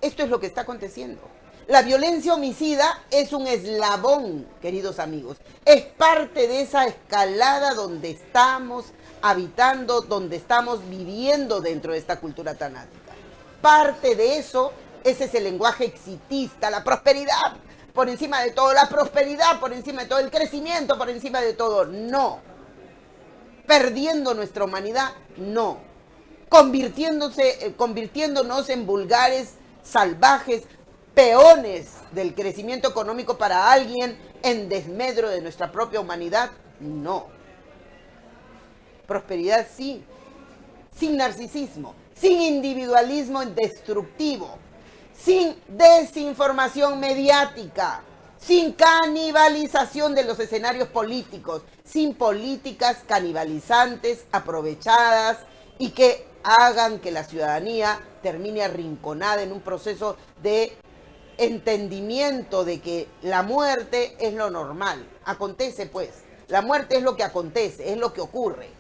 Esto es lo que está aconteciendo. La violencia homicida es un eslabón, queridos amigos. Es parte de esa escalada donde estamos habitando, donde estamos viviendo dentro de esta cultura tanática. Parte de eso es ese lenguaje exitista, la prosperidad por encima de todo, la prosperidad por encima de todo, el crecimiento por encima de todo. No. Perdiendo nuestra humanidad, no. Convirtiéndonos en vulgares, salvajes, peones del crecimiento económico para alguien en desmedro de nuestra propia humanidad, no. Prosperidad sí, sin narcisismo, sin individualismo destructivo, sin desinformación mediática, sin canibalización de los escenarios políticos, sin políticas canibalizantes, aprovechadas y que hagan que la ciudadanía termine arrinconada en un proceso de entendimiento de que la muerte es lo normal. Acontece pues, la muerte es lo que acontece, es lo que ocurre.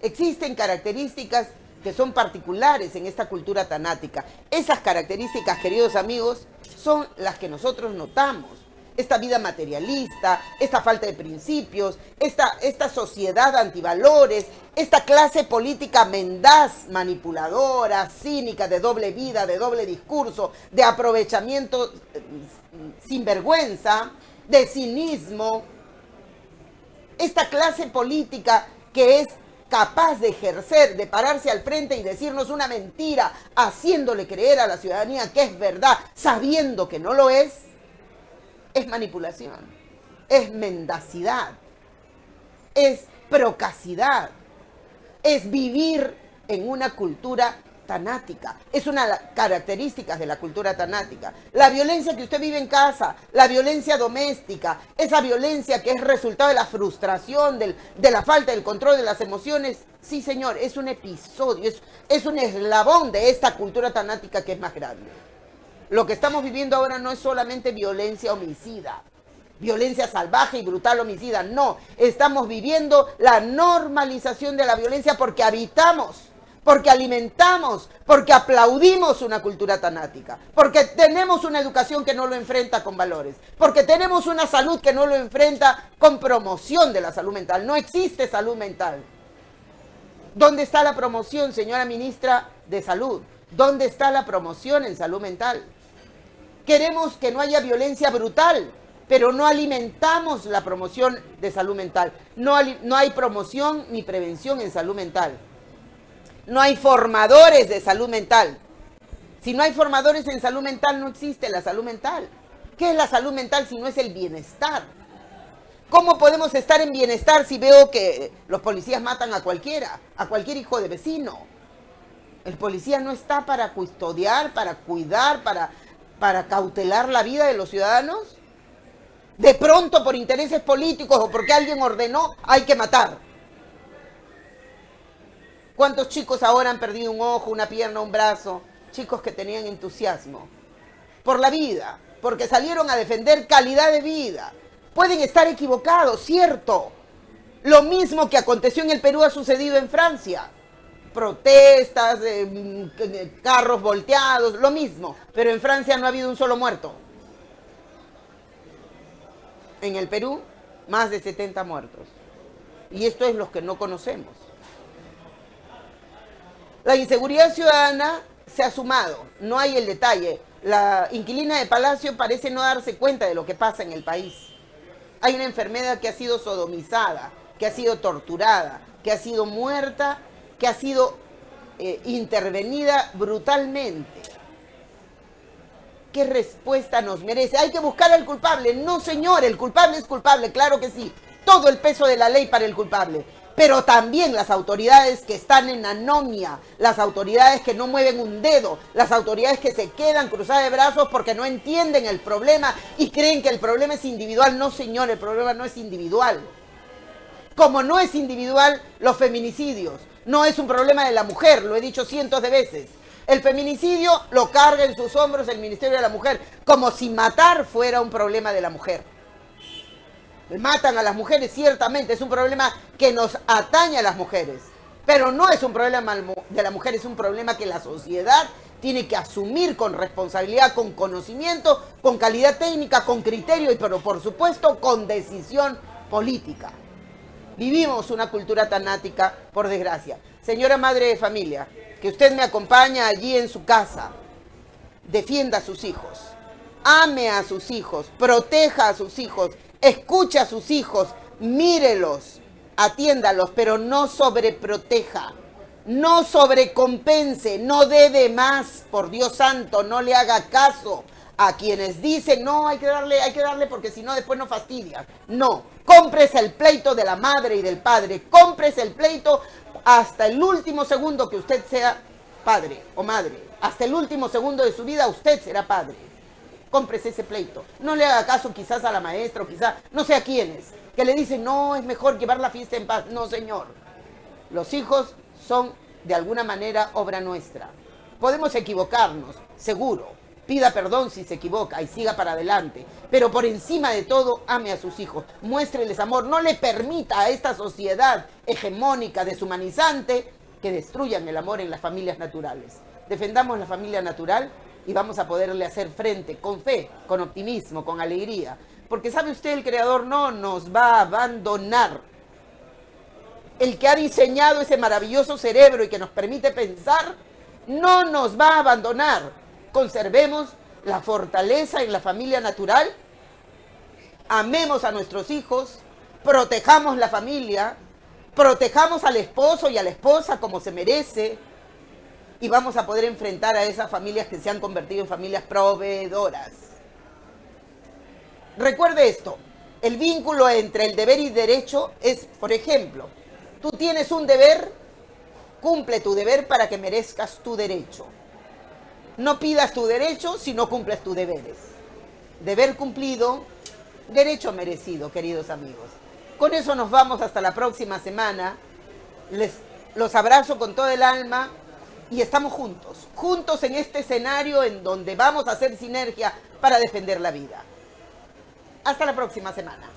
Existen características que son particulares en esta cultura tanática. Esas características, queridos amigos, son las que nosotros notamos. Esta vida materialista, esta falta de principios, esta sociedad antivalores, esta clase política mendaz, manipuladora, cínica, de doble vida, de doble discurso, de aprovechamiento sin vergüenza, de cinismo. Esta clase política que es capaz de ejercer, de pararse al frente y decirnos una mentira, haciéndole creer a la ciudadanía que es verdad, sabiendo que no lo es manipulación, es mendacidad, es procacidad, es vivir en una cultura tanática. Es una de las características de la cultura tanática. La violencia que usted vive en casa, la violencia doméstica, esa violencia que es resultado de la frustración, de la falta del control de las emociones, sí señor, es un episodio, es un eslabón de esta cultura tanática que es más grande. Lo que estamos viviendo ahora no es solamente violencia homicida, violencia salvaje y brutal homicida, no. Estamos viviendo la normalización de la violencia porque habitamos, porque alimentamos, porque aplaudimos una cultura tanática, porque tenemos una educación que no lo enfrenta con valores, porque tenemos una salud que no lo enfrenta con promoción de la salud mental. No existe salud mental. ¿Dónde está la promoción, señora ministra de Salud? ¿Dónde está la promoción en salud mental? Queremos que no haya violencia brutal, pero no alimentamos la promoción de salud mental. No hay promoción ni prevención en salud mental. No hay formadores de salud mental. Si no hay formadores en salud mental, no existe la salud mental. ¿Qué es la salud mental si no es el bienestar? ¿Cómo podemos estar en bienestar si veo que los policías matan a cualquiera, a cualquier hijo de vecino? El policía no está para custodiar, para cuidar, para cautelar la vida de los ciudadanos. De pronto, por intereses políticos o porque alguien ordenó, hay que matar. ¿Cuántos chicos ahora han perdido un ojo, una pierna, un brazo? Chicos que tenían entusiasmo por la vida, porque salieron a defender calidad de vida. Pueden estar equivocados, cierto. Lo mismo que aconteció en el Perú ha sucedido en Francia. Protestas, carros volteados, lo mismo. Pero en Francia no ha habido un solo muerto. En el Perú, más de 70 muertos. Y esto es lo que no conocemos. La inseguridad ciudadana se ha sumado, no hay el detalle. La inquilina de Palacio parece no darse cuenta de lo que pasa en el país. Hay una enfermedad que ha sido sodomizada, que ha sido torturada, que ha sido muerta, que ha sido intervenida brutalmente. ¿Qué respuesta nos merece? ¿Hay que buscar al culpable? No, señor, el culpable es culpable, claro que sí. Todo el peso de la ley para el culpable. Pero también las autoridades que están en anomia, las autoridades que no mueven un dedo, las autoridades que se quedan cruzadas de brazos porque no entienden el problema y creen que el problema es individual. No, señor, el problema no es individual. Como no es individual los feminicidios, no es un problema de la mujer, lo he dicho cientos de veces. El feminicidio lo carga en sus hombros el Ministerio de la Mujer, como si matar fuera un problema de la mujer. Matan a las mujeres, ciertamente, es un problema que nos atañe a las mujeres, pero no es un problema de la mujer, es un problema que la sociedad tiene que asumir con responsabilidad, con conocimiento, con calidad técnica, con criterio y, pero por supuesto, con decisión política. Vivimos una cultura tanática, por desgracia. Señora madre de familia, que usted me acompaña allí en su casa, defienda a sus hijos, ame a sus hijos, proteja a sus hijos, escuche a sus hijos, mírelos, atiéndalos, pero no sobreproteja, no sobrecompense, no dé de más, por Dios santo, no le haga caso a quienes dicen, no, hay que darle porque si no después no fastidia. No, cómprese el pleito de la madre y del padre, cómprese el pleito hasta el último segundo que usted sea padre o madre, hasta el último segundo de su vida usted será padre. Cómprese ese pleito. No le haga caso quizás a la maestra o quizás, no sé a quiénes, que le dicen, no, es mejor llevar la fiesta en paz. No, señor. Los hijos son, de alguna manera, obra nuestra. Podemos equivocarnos, seguro. Pida perdón si se equivoca y siga para adelante. Pero por encima de todo, ame a sus hijos. Muéstreles amor. No le permita a esta sociedad hegemónica, deshumanizante, que destruyan el amor en las familias naturales. Defendamos la familia natural y vamos a poderle hacer frente con fe, con optimismo, con alegría. Porque sabe usted, el Creador no nos va a abandonar. El que ha diseñado ese maravilloso cerebro y que nos permite pensar, no nos va a abandonar. Conservemos la fortaleza en la familia natural, amemos a nuestros hijos, protejamos la familia, protejamos al esposo y a la esposa como se merece, y vamos a poder enfrentar a esas familias que se han convertido en familias proveedoras. Recuerde esto, el vínculo entre el deber y derecho es, por ejemplo, tú tienes un deber, cumple tu deber para que merezcas tu derecho. No pidas tu derecho si no cumples tus deberes. Deber cumplido, derecho merecido, queridos amigos. Con eso nos vamos hasta la próxima semana. Los abrazo con todo el alma. Y estamos juntos en este escenario en donde vamos a hacer sinergia para defender la vida. Hasta la próxima semana.